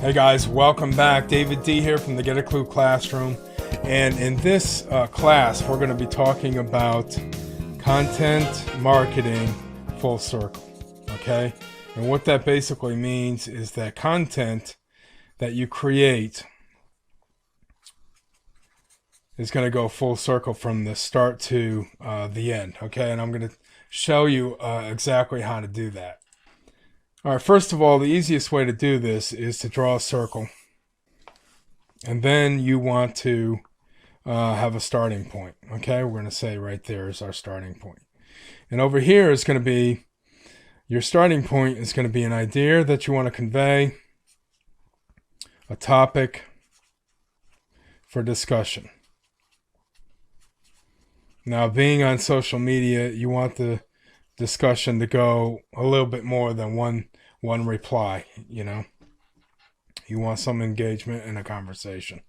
Hey guys, welcome back. David D here from the Get a Clue Classroom. And in this class, we're going to be talking about content marketing full circle. Okay? And what that basically means is that content that you create is going to go full circle from the start to the end. Okay? And I'm going to show you exactly how to do that. All right, first of all, the easiest way to do this is to draw a circle. And then you want to have a starting point. Okay, we're going to say right there is our starting point. And over here is going to be, your starting point is going to be an idea that you want to convey, a topic for discussion. Now, being on social media, you want the discussion to go a little bit more than one reply. You want some engagement in a conversation.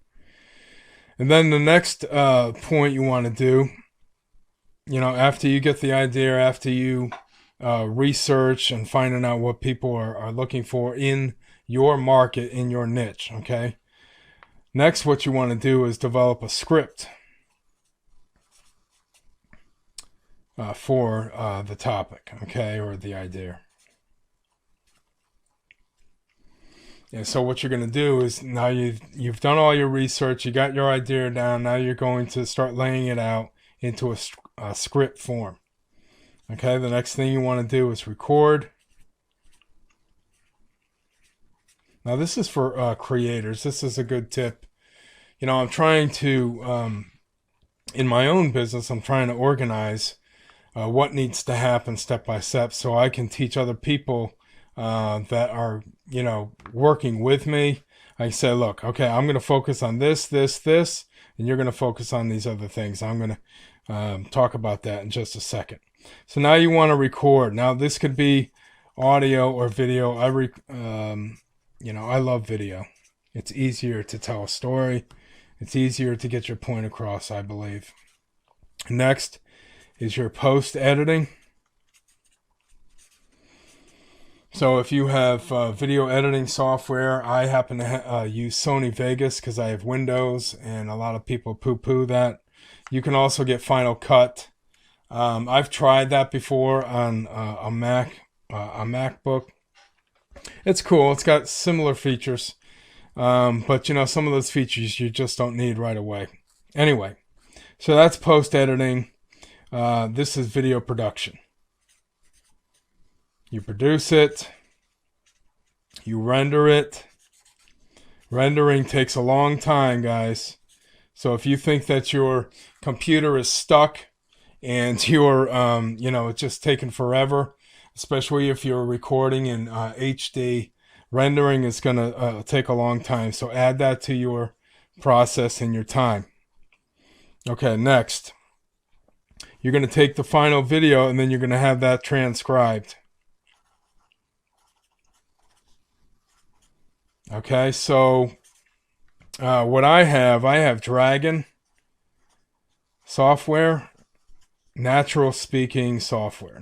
And then the next point you want to do, after you get the idea, after you research and finding out what people are looking for in your market, in your niche. Okay, next what you want to do is develop a script for the topic, okay, or the idea. And so what you're going to do is, now you've done all your research, you got your idea down, now you're going to start laying it out into a script form. Okay, the next thing you want to do is record. Now this is for creators. This is a good tip. I'm trying to, in my own business, I'm trying to organize what needs to happen step by step so I can teach other people that are, working with me. I say, look, okay, I'm going to focus on this, and you're going to focus on these other things. I'm going to talk about that in just a second. So now you want to record. Now this could be audio or video. I love video. It's easier to tell a story. It's easier to get your point across, I believe. Next is your post editing. So if you have video editing software, I happen to use Sony Vegas because I have Windows, and a lot of people poo-poo that. You can also get Final Cut. I've tried that before on a MacBook. It's cool. It's got similar features, but some of those features you just don't need right away. Anyway, so that's post editing. This is video production. You produce it, you render it. Rendering takes a long time, guys. So if you think that your computer is stuck and you're, it's just taking forever, especially if you're recording in HD, rendering is going to take a long time. So add that to your process and your time. Okay, next. You're going to take the final video and then you're going to have that transcribed. Okay, so what I have Dragon software, natural speaking software.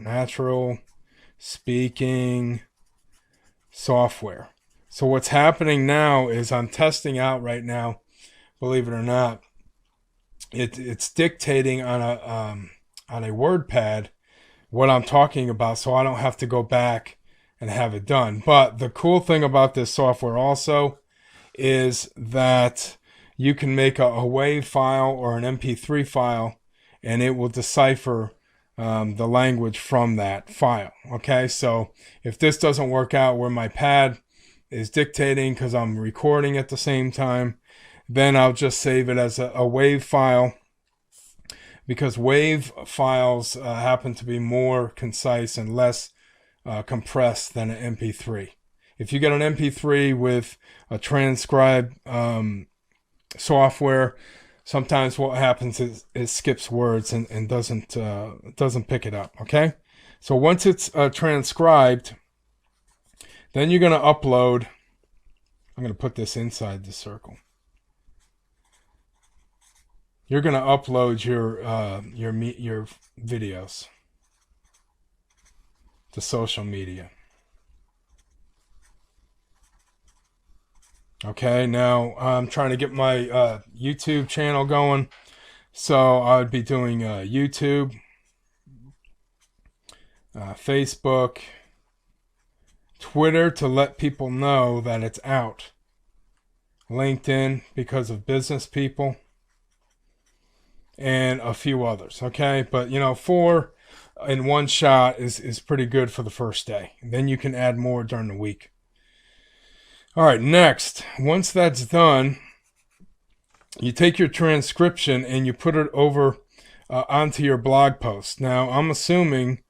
So what's happening now is I'm testing out right now, believe it or not, it's dictating on a WordPad what I'm talking about, so I don't have to go back and have it done. But the cool thing about this software also is that you can make a WAV file or an MP3 file, and it will decipher the language from that file. Okay, so if this doesn't work out where my pad is dictating because I'm recording at the same time, then I'll just save it as a WAV file, because WAV files happen to be more concise and less compressed than an MP3. If you get an MP3 with a transcribe software, sometimes what happens is it skips words and doesn't pick it up. Okay, so once it's transcribed, then you're going to upload. I'm going to put this inside the circle. You're going to upload your videos to social media. Okay, now I'm trying to get my YouTube channel going. So I would be doing YouTube, Facebook, Twitter to let people know that it's out, LinkedIn because of business people, and a few others. Okay, but you know, 4 in one shot is pretty good for the first day. Then you can add more during the week. All right, next, once that's done, you take your transcription and you put it over onto your blog post. Now, I'm assuming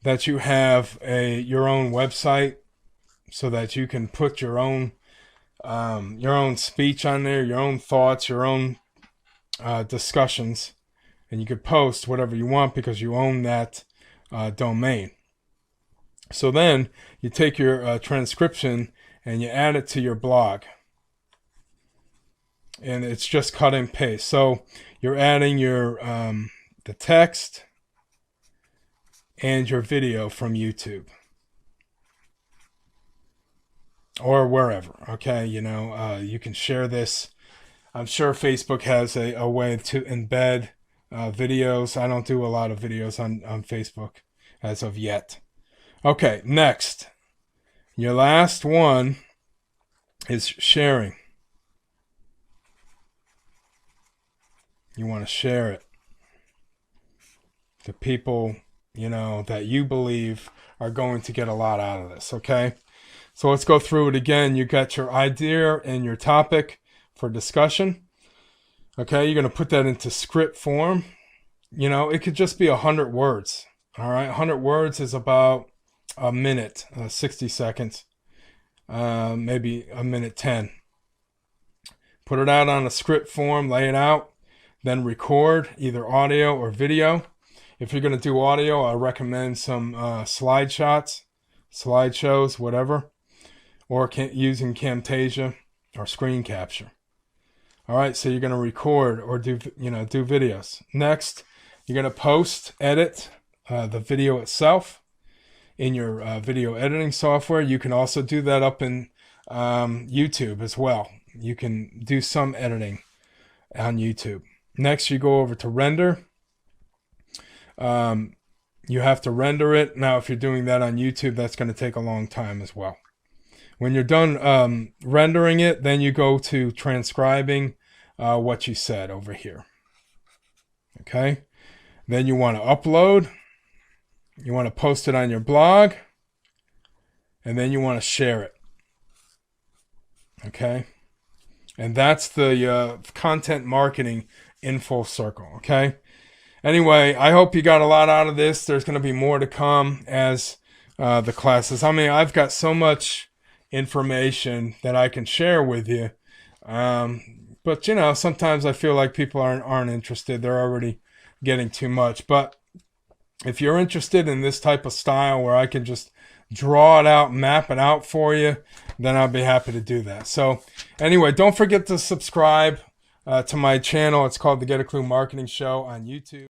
that you have your own website so that you can put your own speech on there, your own thoughts, your own discussions, and you could post whatever you want because you own that domain. So then you take your transcription and you add it to your blog. And it's just cut and paste. So you're adding your the text and your video from YouTube or wherever. Okay, you know, you can share this. I'm sure Facebook has a way to embed videos. I don't do a lot of videos on Facebook as of yet. Okay, next. Your last one is sharing. You want to share it to people, you know, that you believe are going to get a lot out of this, okay? So let's go through it again. You got your idea and your topic for discussion. Okay, you're going to put that into script form. You know, it could just be 100 words. All right, 100 words is about a minute, 60 seconds, maybe a minute 10. Put it out on a script form, lay it out, then record either audio or video. If you're going to do audio, I recommend some slideshows, whatever, or using Camtasia or screen capture. All right, so you're going to record or do videos. Next, you're going to edit the video itself in your video editing software. You can also do that up in YouTube as well. You can do some editing on YouTube. Next, you go over to render. You have to render it. Now, if you're doing that on YouTube, that's going to take a long time as well. When you're done rendering it, then you go to transcribing what you said over here. Okay? Then you want to upload. You want to post it on your blog. And then you want to share it. Okay? And that's the content marketing in full circle. Okay? Anyway, I hope you got a lot out of this. There's going to be more to come as the classes. I mean, I've got so much information that I can share with you. But, you know, sometimes I feel like people aren't interested. They're already getting too much. But if you're interested in this type of style where I can just draw it out, map it out for you, then I'll be happy to do that. So anyway, don't forget to subscribe to my channel. It's called the Get a Clue Marketing Show on YouTube.